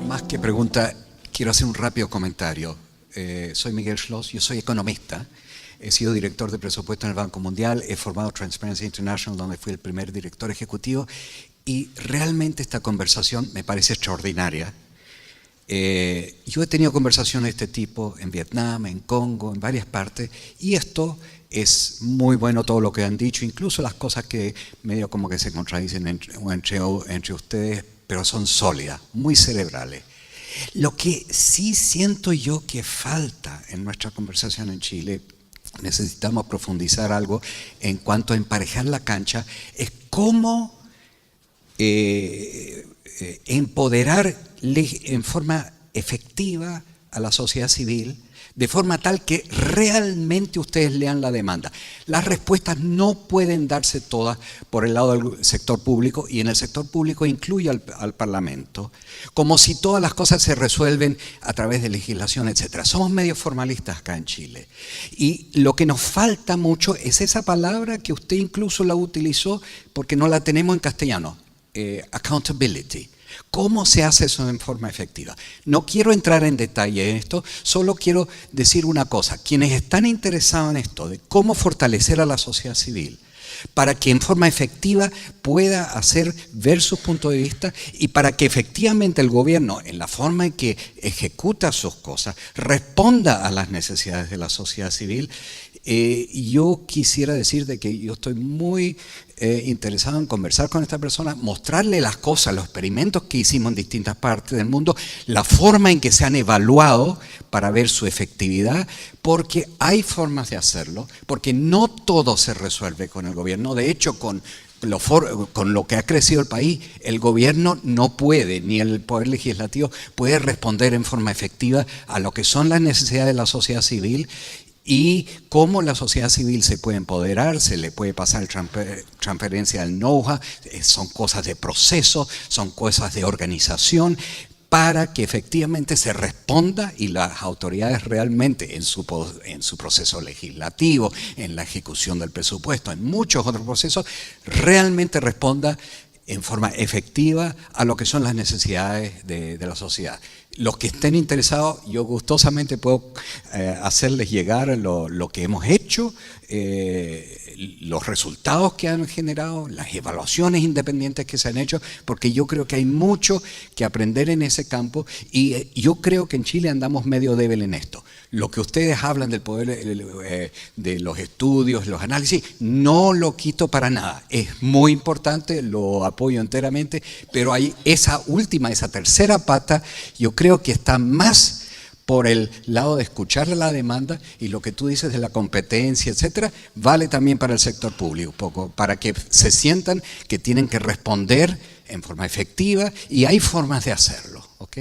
Más que pregunta, quiero hacer un rápido comentario. Soy Miguel Schloss, yo soy economista. He sido director de presupuesto en el Banco Mundial, he formado Transparency International, donde fui el primer director ejecutivo, y realmente esta conversación me parece extraordinaria. Yo he tenido conversaciones de este tipo en Vietnam, en Congo, en varias partes, y esto es muy bueno todo lo que han dicho, incluso las cosas que medio como que se contradicen entre ustedes, pero son sólidas, muy cerebrales. Lo que sí siento yo que falta en nuestra conversación en Chile, necesitamos profundizar algo en cuanto a emparejar la cancha, es cómo empoderar en forma efectiva a la sociedad civil, de forma tal que realmente ustedes lean la demanda. Las respuestas no pueden darse todas por el lado del sector público, y en el sector público incluye al Parlamento, como si todas las cosas se resuelven a través de legislación, etc. Somos medio formalistas acá en Chile. Y lo que nos falta mucho es esa palabra que usted incluso la utilizó porque no la tenemos en castellano, accountability. ¿Cómo se hace eso en forma efectiva? No quiero entrar en detalle en esto, solo quiero decir una cosa. Quienes están interesados en esto, de cómo fortalecer a la sociedad civil, para que en forma efectiva pueda hacer ver sus puntos de vista y para que efectivamente el gobierno, en la forma en que ejecuta sus cosas, responda a las necesidades de la sociedad civil. Yo quisiera decir de que yo estoy muy interesado en conversar con esta persona, mostrarle las cosas, los experimentos que hicimos en distintas partes del mundo, la forma en que se han evaluado para ver su efectividad, porque hay formas de hacerlo, porque no todo se resuelve con el gobierno. De hecho, con lo que ha crecido el país, el gobierno no puede, ni el poder legislativo puede responder en forma efectiva a lo que son las necesidades de la sociedad civil, y cómo la sociedad civil se puede empoderar, se le puede pasar transferencia del know-how, son cosas de proceso, son cosas de organización, para que efectivamente se responda y las autoridades realmente en su proceso legislativo, en la ejecución del presupuesto, en muchos otros procesos, realmente responda en forma efectiva a lo que son las necesidades de la sociedad. Los que estén interesados, yo gustosamente puedo hacerles llegar lo que hemos hecho, los resultados que han generado, las evaluaciones independientes que se han hecho, porque yo creo que hay mucho que aprender en ese campo, y yo creo que en Chile andamos medio débil en esto. Lo que ustedes hablan del poder de los estudios, los análisis, no lo quito para nada. Es muy importante, lo apoyo enteramente, pero hay esa tercera pata, yo creo que está más por el lado de escuchar la demanda, y lo que tú dices de la competencia, etcétera, vale también para el sector público, poco, para que se sientan que tienen que responder en forma efectiva, y hay formas de hacerlo, ¿ok?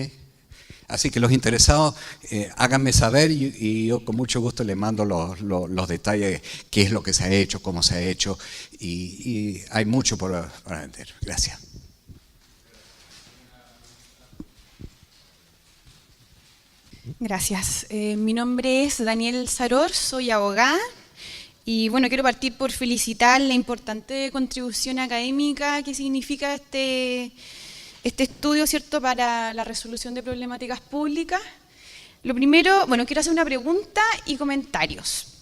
Así que los interesados, háganme saber, y yo con mucho gusto les mando los detalles, qué es lo que se ha hecho, cómo se ha hecho, y hay mucho para aprender. Gracias. Gracias. Mi nombre es Daniel Saror, soy abogada, y bueno, quiero partir por felicitar la importante contribución académica que significa este estudio, ¿cierto?, para la resolución de problemáticas públicas. Lo primero, bueno, quiero hacer una pregunta y comentarios.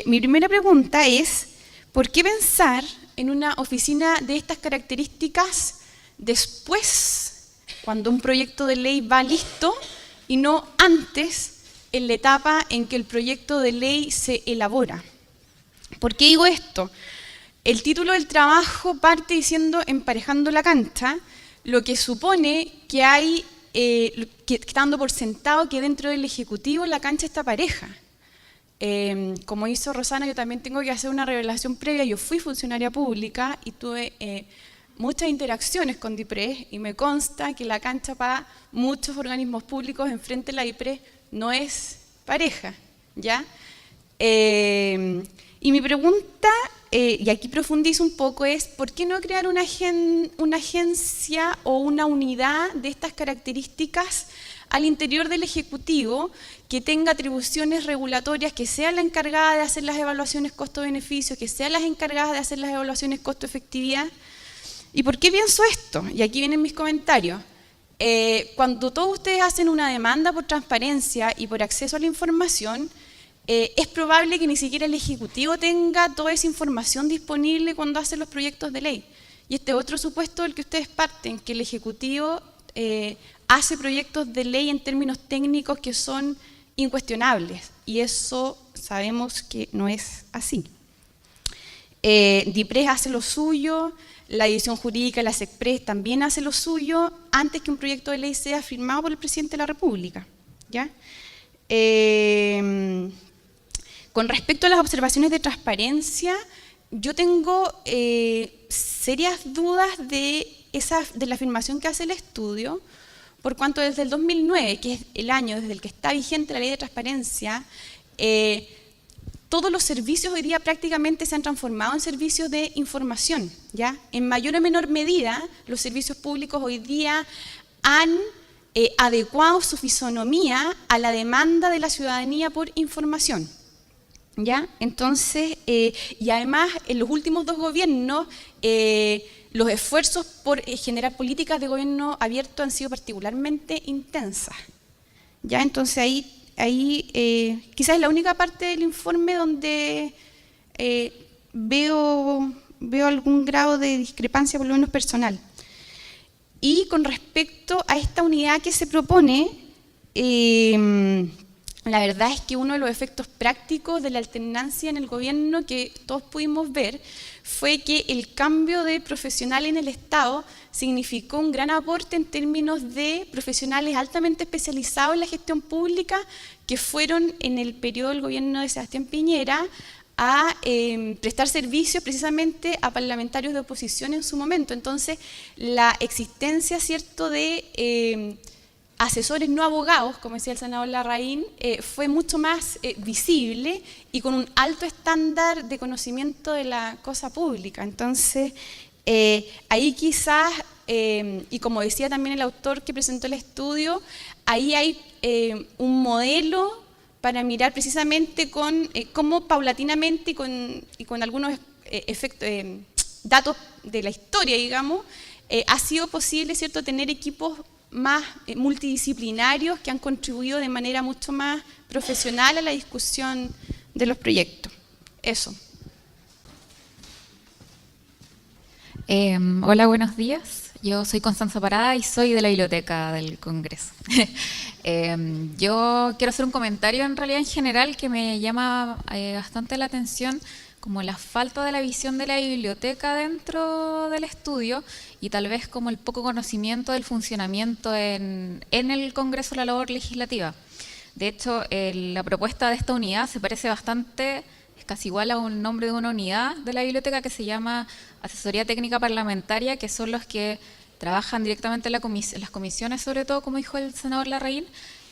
Mi primera pregunta es, ¿por qué pensar en una oficina de estas características después, cuando un proyecto de ley va listo, y no antes, en la etapa en que el proyecto de ley se elabora? ¿Por qué digo esto? El título del trabajo parte diciendo emparejando la cancha, lo que supone que hay, dando por sentado que dentro del Ejecutivo la cancha está pareja. Como hizo Rosana, yo también tengo que hacer una revelación previa. Yo fui funcionaria pública y tuve muchas interacciones con DIPRES, y me consta que la cancha para muchos organismos públicos enfrente de la DIPRES no es pareja, ¿ya? Y mi pregunta, y aquí profundizo un poco, es ¿por qué no crear una agencia o una unidad de estas características al interior del Ejecutivo que tenga atribuciones regulatorias, que sea la encargada de hacer las evaluaciones costo-beneficio, que sea la encargada de hacer las evaluaciones costo-efectividad. ¿Y por qué pienso esto? Y aquí vienen mis comentarios. Cuando todos ustedes hacen una demanda por transparencia y por acceso a la información, es probable que ni siquiera el Ejecutivo tenga toda esa información disponible cuando hace los proyectos de ley. Y este otro supuesto del que ustedes parten, que el Ejecutivo hace proyectos de ley en términos técnicos que son incuestionables, y eso sabemos que no es así. DIPRES hace lo suyo, la división jurídica, la SECPRES también hace lo suyo antes que un proyecto de ley sea firmado por el presidente de la República, ¿ya? Con respecto a las observaciones de transparencia, yo tengo serias dudas de la afirmación que hace el estudio, por cuanto desde el 2009, que es el año desde el que está vigente la ley de transparencia, todos los servicios hoy día prácticamente se han transformado en servicios de información, ¿ya? En mayor o menor medida, los servicios públicos hoy día han adecuado su fisonomía a la demanda de la ciudadanía por información, ¿ya? Entonces, y además, en los últimos 2 gobiernos, los esfuerzos por generar políticas de gobierno abierto han sido particularmente intensas, ¿ya? Entonces, ahí quizás es la única parte del informe donde veo algún grado de discrepancia, por lo menos personal. Y con respecto a esta unidad que se propone, la verdad es que uno de los efectos prácticos de la alternancia en el gobierno que todos pudimos ver fue que el cambio de profesional en el Estado significó un gran aporte en términos de profesionales altamente especializados en la gestión pública que fueron en el periodo del gobierno de Sebastián Piñera a prestar servicios precisamente a parlamentarios de oposición en su momento. Entonces, la existencia, ¿cierto?, de asesores no abogados, como decía el senador Larraín, fue mucho más visible y con un alto estándar de conocimiento de la cosa pública. Entonces, ahí quizás, y como decía también el autor que presentó el estudio, ahí hay un modelo para mirar precisamente cómo paulatinamente y con algunos efectos, datos de la historia, digamos, ha sido posible, ¿cierto?, tener equipos más multidisciplinarios que han contribuido de manera mucho más profesional a la discusión de los proyectos. Eso. Hola, buenos días. Yo soy Constanza Parada y soy de la Biblioteca del Congreso. Yo quiero hacer un comentario en realidad en general que me llama bastante la atención, como la falta de la visión de la biblioteca dentro del estudio y tal vez como el poco conocimiento del funcionamiento en el Congreso de la labor legislativa. De hecho, la propuesta de esta unidad se parece bastante, es casi igual a un nombre de una unidad de la biblioteca que se llama Asesoría Técnica Parlamentaria, que son los que trabajan directamente en las comisiones, sobre todo, como dijo el senador Larraín,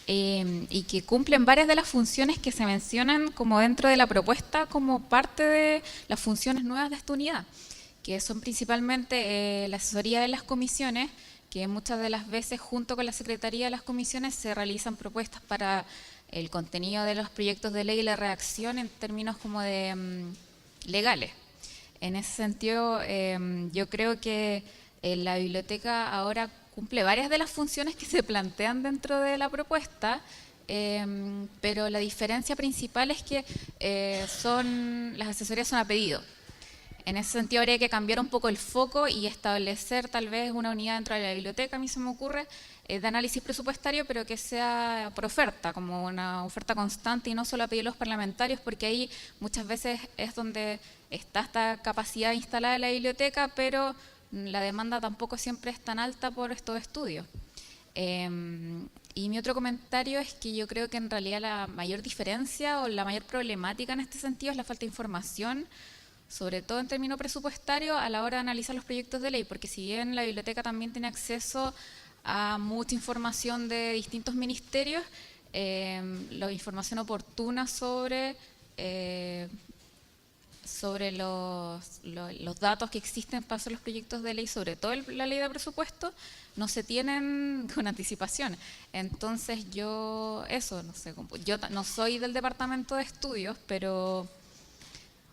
y que cumplen varias de las funciones que se mencionan como dentro de la propuesta como parte de las funciones nuevas de esta unidad, que son principalmente la asesoría de las comisiones, que muchas de las veces junto con la Secretaría de las Comisiones se realizan propuestas para el contenido de los proyectos de ley y la redacción en términos como de legales. En ese sentido, yo creo que la biblioteca ahora cumple varias de las funciones que se plantean dentro de la propuesta, pero la diferencia principal es que las asesorías son a pedido. En ese sentido habría que cambiar un poco el foco y establecer tal vez una unidad dentro de la biblioteca, a mí se me ocurre, de análisis presupuestario, pero que sea por oferta, como una oferta constante y no solo a pedir los parlamentarios, porque ahí muchas veces es donde está esta capacidad instalada en la biblioteca, pero la demanda tampoco siempre es tan alta por estos estudios. Y mi otro comentario es que yo creo que en realidad la mayor diferencia o la mayor problemática en este sentido es la falta de información, sobre todo en términos presupuestarios, a la hora de analizar los proyectos de ley, porque si bien la biblioteca también tiene acceso a mucha información de distintos ministerios, la información oportuna sobre sobre los datos que existen para hacer los proyectos de ley, sobre todo la ley de presupuesto, no se tienen con anticipación. Entonces yo, no sé, yo no soy del departamento de estudios, pero o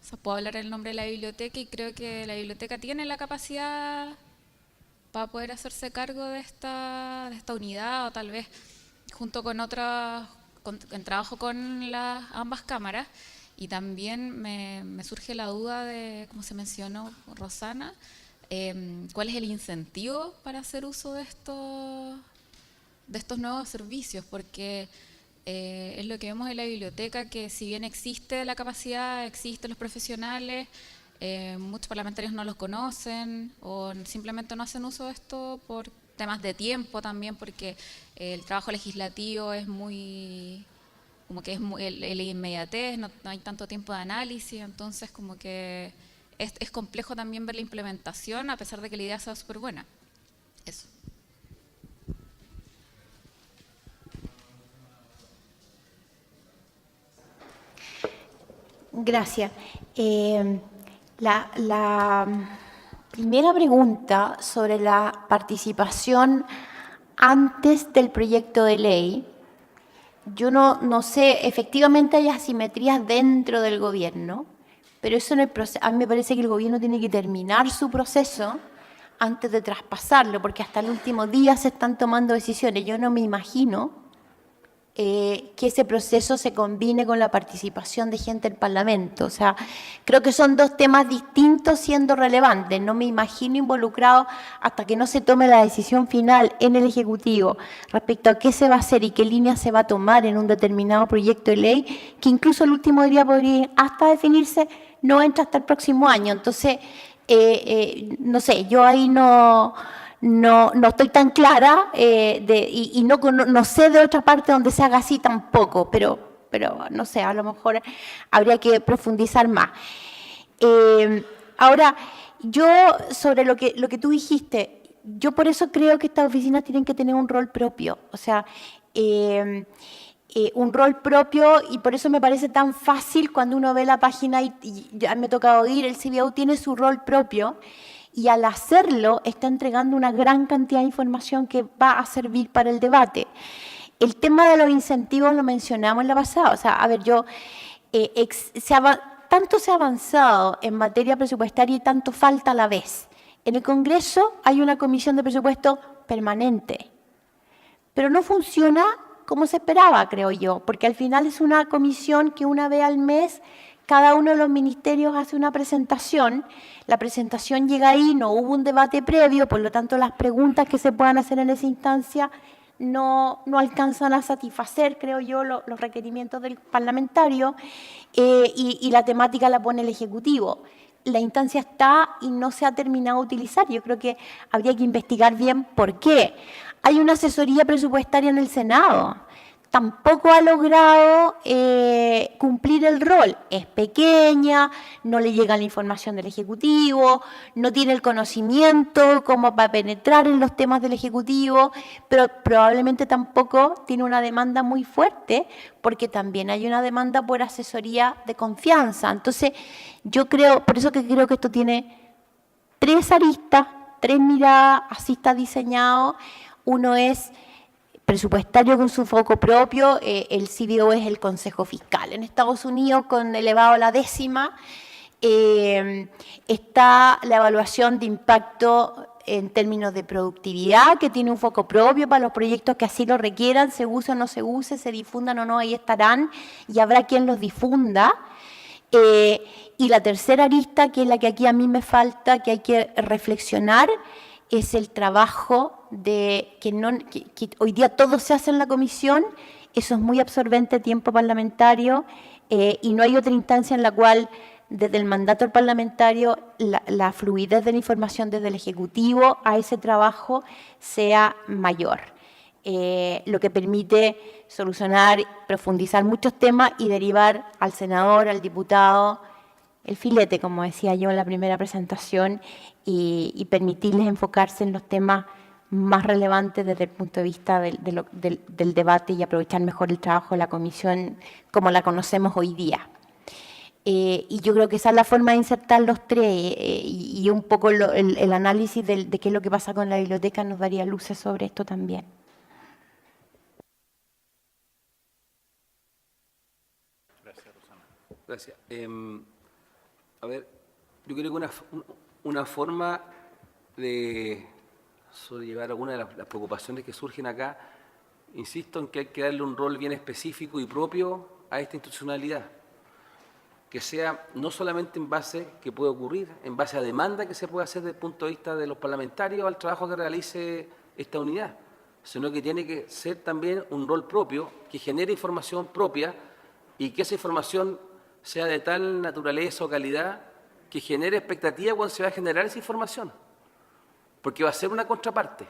sea, puedo hablar en el nombre de la biblioteca y creo que la biblioteca tiene la capacidad para poder hacerse cargo de esta unidad, o tal vez junto con otras, en trabajo con ambas cámaras. Y también me surge la duda de, como se mencionó Rosana, ¿cuál es el incentivo para hacer uso de estos nuevos servicios? Porque es lo que vemos en la biblioteca, que si bien existe la capacidad, existen los profesionales, muchos parlamentarios no los conocen o simplemente no hacen uso de esto por temas de tiempo también, porque el trabajo legislativo es muy... como que es el inmediatez, no hay tanto tiempo de análisis, entonces como que es complejo también ver la implementación a pesar de que la idea sea súper buena. Eso. Gracias. La primera pregunta sobre la participación antes del proyecto de ley. Yo no sé, efectivamente hay asimetrías dentro del gobierno, pero eso a mí me parece que el gobierno tiene que terminar su proceso antes de traspasarlo, porque hasta el último día se están tomando decisiones. Yo no me imagino que ese proceso se combine con la participación de gente del Parlamento. O sea, creo que son dos temas distintos siendo relevantes. No me imagino involucrado hasta que no se tome la decisión final en el Ejecutivo respecto a qué se va a hacer y qué línea se va a tomar en un determinado proyecto de ley, que incluso el último día podría hasta definirse, no entra hasta el próximo año. Entonces, no sé, yo ahí no estoy tan clara y no sé de otra parte donde se haga así tampoco, pero no sé, a lo mejor habría que profundizar más. Ahora, yo sobre lo que tú dijiste, yo por eso creo que estas oficinas tienen que tener un rol propio, o sea, un rol propio, y por eso me parece tan fácil cuando uno ve la página y ya me ha tocado oír, el CBO tiene su rol propio. Y al hacerlo está entregando una gran cantidad de información que va a servir para el debate. El tema de los incentivos lo mencionamos en la pasada. O sea, a ver, tanto se ha avanzado en materia presupuestaria y tanto falta a la vez. En el Congreso hay una comisión de presupuesto permanente, pero no funciona como se esperaba, creo yo, porque al final es una comisión que una vez al mes cada uno de los ministerios hace una presentación, la presentación llega ahí, no hubo un debate previo, por lo tanto las preguntas que se puedan hacer en esa instancia no alcanzan a satisfacer, creo yo, los requerimientos del parlamentario y la temática la pone el Ejecutivo. La instancia está y no se ha terminado de utilizar. Yo creo que habría que investigar bien por qué. Hay una asesoría presupuestaria en el Senado. Tampoco ha logrado cumplir el rol. Es pequeña, no le llega la información del Ejecutivo, no tiene el conocimiento como para penetrar en los temas del Ejecutivo, pero probablemente tampoco tiene una demanda muy fuerte, porque también hay una demanda por asesoría de confianza. Entonces, yo creo, por eso que creo que esto tiene 3 aristas, 3 miradas, así está diseñado. Uno es presupuestario con su foco propio, el CBO es el Consejo Fiscal. En Estados Unidos, con elevado a la 10ª, está la evaluación de impacto en términos de productividad, que tiene un foco propio para los proyectos que así lo requieran, se use o no se use, se difundan o no, ahí estarán, y habrá quien los difunda. Y la tercera arista, que es la que aquí a mí me falta, que hay que reflexionar, es el trabajo que hoy día todo se hace en la comisión. Eso es muy absorbente tiempo parlamentario y no hay otra instancia en la cual desde el mandato del parlamentario la fluidez de la información desde el Ejecutivo a ese trabajo sea mayor, lo que permite solucionar, profundizar muchos temas y derivar al senador, al diputado, el filete, como decía yo en la primera presentación, y permitirles enfocarse en los temas más relevantes desde el punto de vista del debate y aprovechar mejor el trabajo de la comisión como la conocemos hoy día. Y yo creo que esa es la forma de insertar los tres, y un poco el análisis de qué es lo que pasa con la biblioteca nos daría luces sobre esto también. Gracias, Rosana. Gracias. A ver, yo creo que una forma de sobrellevar algunas de las preocupaciones que surgen acá, insisto en que hay que darle un rol bien específico y propio a esta institucionalidad, que sea no solamente en base, que puede ocurrir, en base a demanda que se puede hacer desde el punto de vista de los parlamentarios al trabajo que realice esta unidad, sino que tiene que ser también un rol propio que genere información propia y que esa información sea de tal naturaleza o calidad que genere expectativa cuando se va a generar esa información, porque va a ser una contraparte.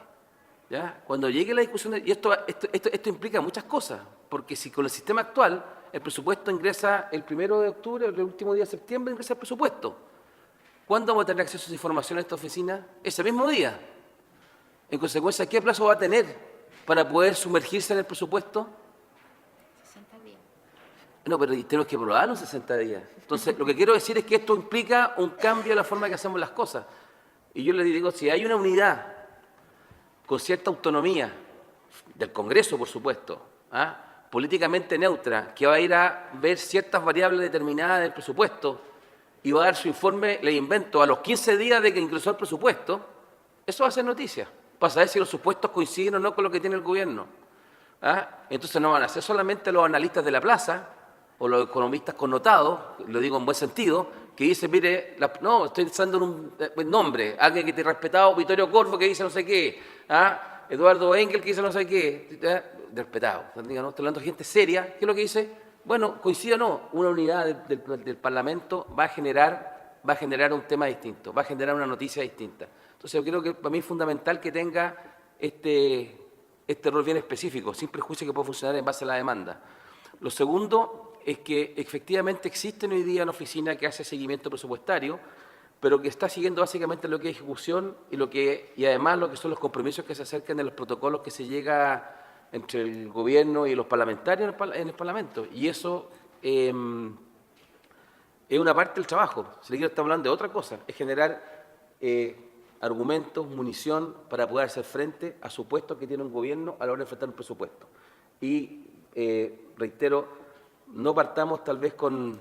¿Ya? Cuando llegue la discusión, y esto implica muchas cosas, porque si con el sistema actual el presupuesto ingresa el 1 de octubre, el último día de septiembre ingresa el presupuesto, ¿cuándo vamos a tener acceso a esa información a esta oficina? Ese mismo día. En consecuencia, ¿qué plazo va a tener para poder sumergirse en el presupuesto? 60 días. No, pero tenemos que aprobarlo en 60 días. Entonces, lo que quiero decir es que esto implica un cambio en la forma que hacemos las cosas. Y yo les digo, si hay una unidad con cierta autonomía del Congreso, por supuesto, políticamente neutra, que va a ir a ver ciertas variables determinadas del presupuesto y va a dar su informe, le invento, a los 15 días de que ingresó el presupuesto, eso va a ser noticia, para saber si los supuestos coinciden o no con lo que tiene el gobierno. Entonces no van a ser solamente los analistas de la plaza o los economistas connotados, lo digo en buen sentido, que dicen, mire, no, estoy pensando en un nombre, alguien que te ha respetado, Vittorio Corvo, que dice no sé qué, Eduardo Engel, que dice no sé qué, respetado. No, estoy hablando de gente seria, ¿qué es lo que dice? Bueno, coincide o no, una unidad del Parlamento va a generar un tema distinto, va a generar una noticia distinta. Entonces yo creo que para mí es fundamental que tenga este rol bien específico, sin prejuicio que pueda funcionar en base a la demanda. Lo segundo es que efectivamente existe hoy día una oficina que hace seguimiento presupuestario, pero que está siguiendo básicamente lo que es ejecución y además lo que son los compromisos que se acercan de los protocolos que se llega entre el gobierno y los parlamentarios en el Parlamento. Y eso es una parte del trabajo. Si le quiero estar hablando de otra cosa, es generar argumentos, munición para poder hacer frente a supuestos que tiene un gobierno a la hora de enfrentar un presupuesto. Y reitero, no partamos tal vez con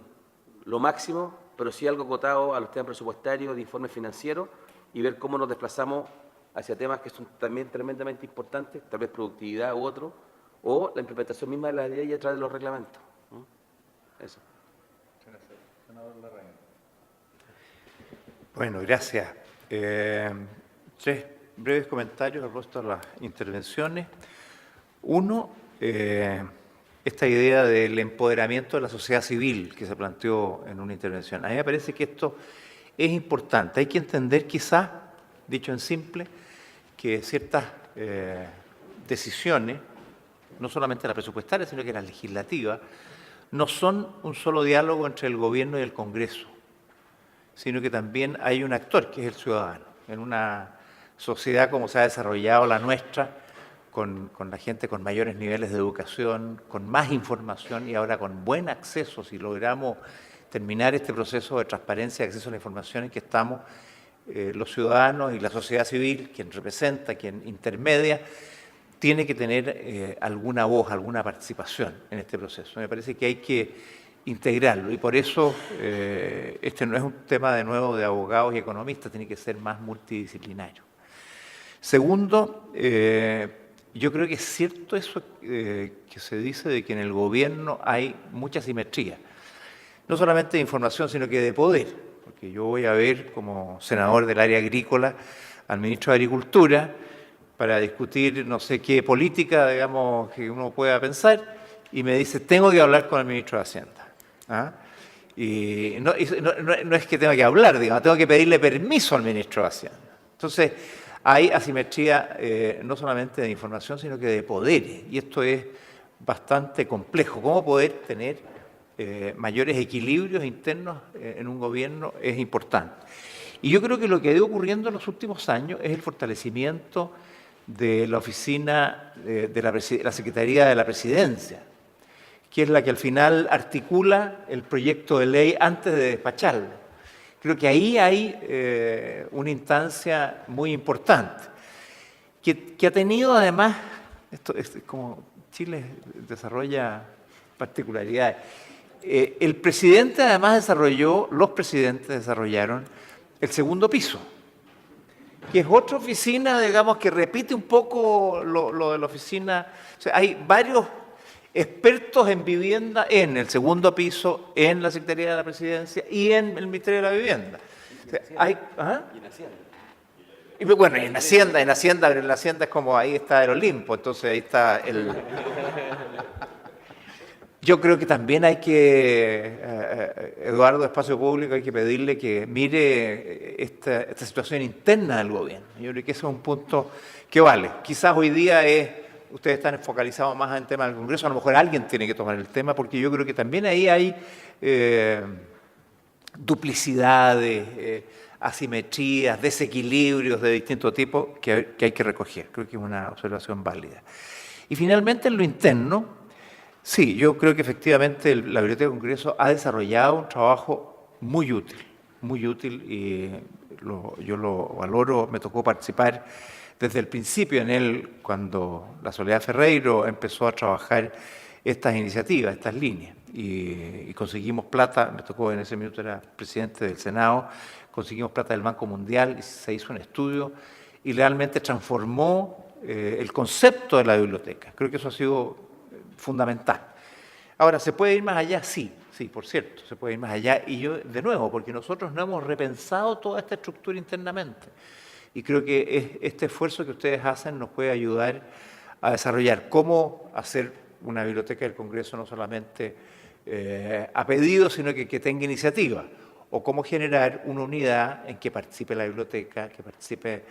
lo máximo, pero sí algo acotado a los temas presupuestarios, de informes financieros, y ver cómo nos desplazamos hacia temas que son también tremendamente importantes, tal vez productividad u otro, o la implementación misma de la ley a través de los reglamentos. Eso. Bueno, gracias. Tres breves comentarios al resto de las intervenciones. Uno, esta idea del empoderamiento de la sociedad civil que se planteó en una intervención. A mí me parece que esto es importante. Hay que entender quizás, dicho en simple, que ciertas decisiones, no solamente la presupuestaria, sino que la legislativa, no son un solo diálogo entre el gobierno y el Congreso, sino que también hay un actor, que es el ciudadano. En una sociedad como se ha desarrollado la nuestra, con la gente con mayores niveles de educación, con más información y ahora con buen acceso, si logramos terminar este proceso de transparencia y acceso a la información en que estamos, los ciudadanos y la sociedad civil, quien representa, quien intermedia, tiene que tener alguna voz, alguna participación en este proceso. Me parece que hay que integrarlo y por eso este no es un tema de nuevo de abogados y economistas, tiene que ser más multidisciplinario. Segundo, yo creo que es cierto eso que se dice de que en el gobierno hay mucha simetría, no solamente de información, sino que de poder, porque yo voy a ver como senador del área agrícola al ministro de Agricultura para discutir no sé qué política, digamos, que uno pueda pensar, y me dice, tengo que hablar con el ministro de Hacienda. Y no es que tenga que hablar, digamos, tengo que pedirle permiso al ministro de Hacienda. Entonces, hay asimetría no solamente de información, sino que de poderes, y esto es bastante complejo. ¿Cómo poder tener mayores equilibrios internos en un gobierno es importante? Y yo creo que lo que ha ido ocurriendo en los últimos años es el fortalecimiento de la oficina de la Secretaría de la Presidencia, que es la que al final articula el proyecto de ley antes de despacharlo. Creo que ahí hay una instancia muy importante, que ha tenido además, esto es como Chile desarrolla particularidades. El presidente además los presidentes desarrollaron el segundo piso, que es otra oficina, digamos, que repite un poco lo de la oficina. O sea, hay varios expertos en vivienda en el segundo piso, en la Secretaría de la Presidencia y en el Ministerio de la Vivienda. O sea, hay, ¿ah? Y en Hacienda. Y bueno, y en Hacienda, pero en la Hacienda es como ahí está el Olimpo, entonces ahí está el... Yo creo que también hay que, Eduardo, de Espacio Público, hay que pedirle que mire esta situación interna del gobierno. Yo creo que ese es un punto que vale. Quizás hoy día ustedes están focalizados más en el tema del Congreso, a lo mejor alguien tiene que tomar el tema, porque yo creo que también ahí hay duplicidades, asimetrías, desequilibrios de distinto tipo que hay que recoger. Creo que es una observación válida. Y finalmente, en lo interno, sí, yo creo que efectivamente la Biblioteca del Congreso ha desarrollado un trabajo muy útil y yo lo valoro. Me tocó participar desde el principio en él cuando la Soledad Ferreiro empezó a trabajar estas iniciativas, estas líneas, y conseguimos plata. Me tocó, en ese minuto era presidente del Senado, conseguimos plata del Banco Mundial y se hizo un estudio y realmente transformó el concepto de la biblioteca. Creo que eso ha sido fundamental. Ahora, ¿se puede ir más allá? Sí, por cierto, se puede ir más allá. Y yo, de nuevo, porque nosotros no hemos repensado toda esta estructura internamente. Y creo que este esfuerzo que ustedes hacen nos puede ayudar a desarrollar cómo hacer una biblioteca del Congreso no solamente a pedido, sino que tenga iniciativa. O cómo generar una unidad en que participe la biblioteca, que participe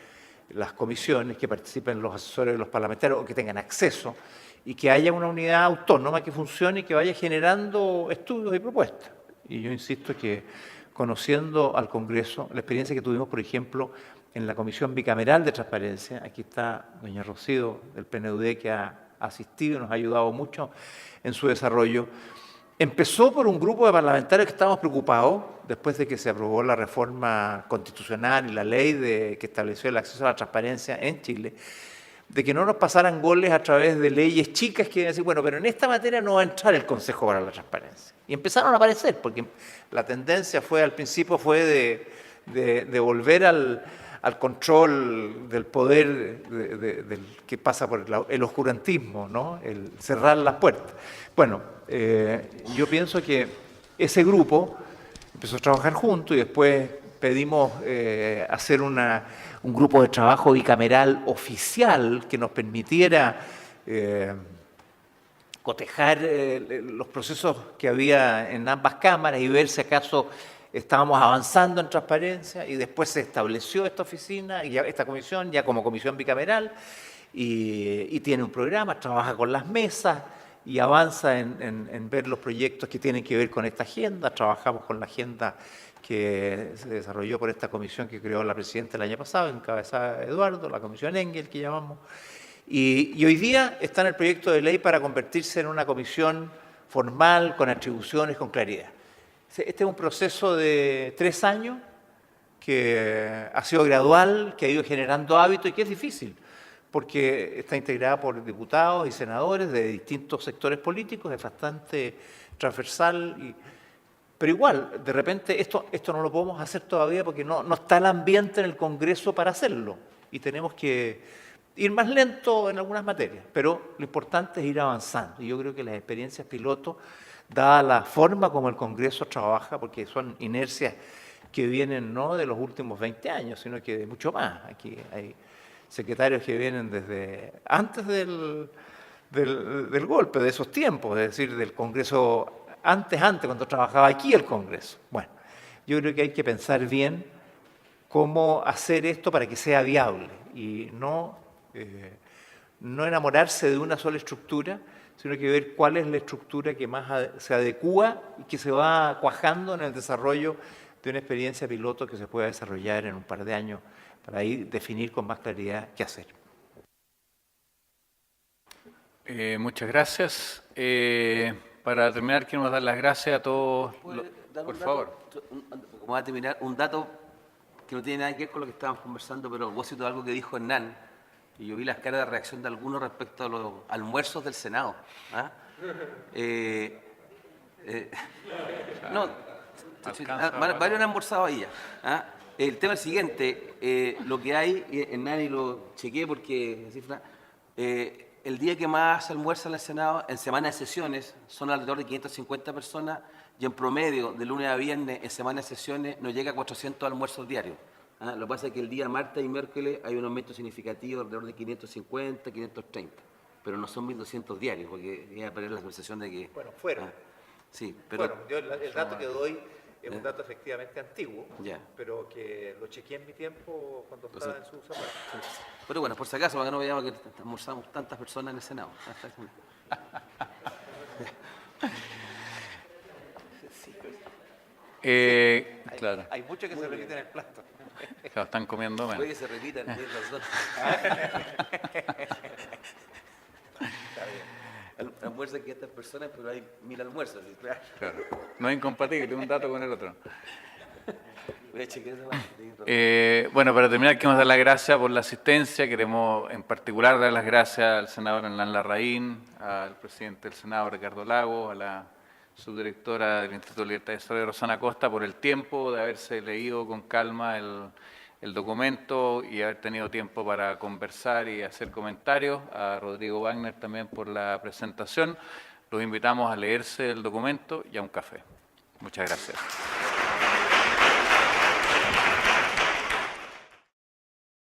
las comisiones, que participen los asesores de los parlamentarios o que tengan acceso, y que haya una unidad autónoma que funcione y que vaya generando estudios y propuestas. Y yo insisto que, conociendo al Congreso, la experiencia que tuvimos, por ejemplo, en la Comisión Bicameral de Transparencia, aquí está doña Rocío del PNUD, que ha asistido y nos ha ayudado mucho en su desarrollo. Empezó por un grupo de parlamentarios que estábamos preocupados, después de que se aprobó la reforma constitucional y la ley que estableció el acceso a la transparencia en Chile, de que no nos pasaran goles a través de leyes chicas que decían, bueno, pero en esta materia no va a entrar el Consejo para la Transparencia. Y empezaron a aparecer, porque la tendencia al principio fue de volver al control del poder del que pasa por el oscurantismo, ¿no? El cerrar las puertas. Bueno, yo pienso que ese grupo empezó a trabajar juntos y después pedimos hacer un grupo de trabajo bicameral oficial que nos permitiera cotejar los procesos que había en ambas cámaras y ver si acaso estábamos avanzando en transparencia, y después se estableció esta oficina, y esta comisión, ya como comisión bicameral, y tiene un programa, trabaja con las mesas y avanza en ver los proyectos que tienen que ver con esta agenda. Trabajamos con la agenda que se desarrolló por esta comisión que creó la presidenta el año pasado, encabezada Eduardo, la comisión Engel que llamamos, y hoy día está en el proyecto de ley para convertirse en una comisión formal, con atribuciones, con claridad. Este es un proceso de 3 años que ha sido gradual, que ha ido generando hábitos y que es difícil, porque está integrada por diputados y senadores de distintos sectores políticos, es bastante transversal, pero igual, de repente esto no lo podemos hacer todavía porque no está el ambiente en el Congreso para hacerlo, y tenemos que ir más lento en algunas materias, pero lo importante es ir avanzando. Y yo creo que las experiencias piloto, dada la forma como el Congreso trabaja, porque son inercias que vienen no de los últimos 20 años, sino que de mucho más. Aquí hay secretarios que vienen desde antes del golpe, de esos tiempos, es decir, del Congreso antes, cuando trabajaba aquí el Congreso. Bueno, yo creo que hay que pensar bien cómo hacer esto para que sea viable y no enamorarse de una sola estructura, sino que ver cuál es la estructura que más se adecúa y que se va cuajando en el desarrollo de una experiencia piloto que se pueda desarrollar en un par de años para ahí definir con más claridad qué hacer. Muchas gracias. Para terminar, quiero dar las gracias a todos. Dar Por un favor. dato, como va a terminar, un dato que no tiene nada que ver con lo que estábamos conversando, pero a propósito de algo que dijo Hernán, y yo vi las caras de reacción de algunos respecto a los almuerzos del Senado. ¿Ah? No, varios han almorzado ahí ya. ¿Ah? El tema es el siguiente, lo que hay, Hernán, y lo chequeé porque la cifra, el día que más se almuerza en el Senado, en semana de sesiones, son alrededor de 550 personas, y en promedio, de lunes a viernes, en semana de sesiones, no llega a 400 almuerzos diarios. ¿Ah? Lo que pasa es que el día martes y miércoles hay un aumento significativo, alrededor de 550, 530, pero no son 1.200 diarios, porque iba a perder la conversación de que... Bueno, fueron. Sí, pero... Bueno, yo el dato que doy es un dato efectivamente antiguo, Ya. pero que lo chequeé en mi tiempo cuando estaba en su zapato. Pero bueno, por si acaso, para que no veamos que almorzamos tantas personas en el Senado. Claro, Hay muchos que se repiten el plato. claro, están comiendo menos. Puede que se repitan, tienes razón. Almuerzan 500 personas, pero hay 1.000 almuerzos. ¿Sí? Claro. No es incompatible un dato con el otro. Voy a chequear esa parte. Bueno, para terminar, queremos dar las gracias por la asistencia. Queremos en particular dar las gracias al senador Hernán Larraín, al presidente del Senado, Ricardo Lagos, a la subdirectora del Instituto de Libertad y Desarrollo, Rosana Costa, por el tiempo de haberse leído con calma el documento y haber tenido tiempo para conversar y hacer comentarios. A Rodrigo Wagner también por la presentación. Los invitamos a leerse el documento y a un café. Muchas gracias.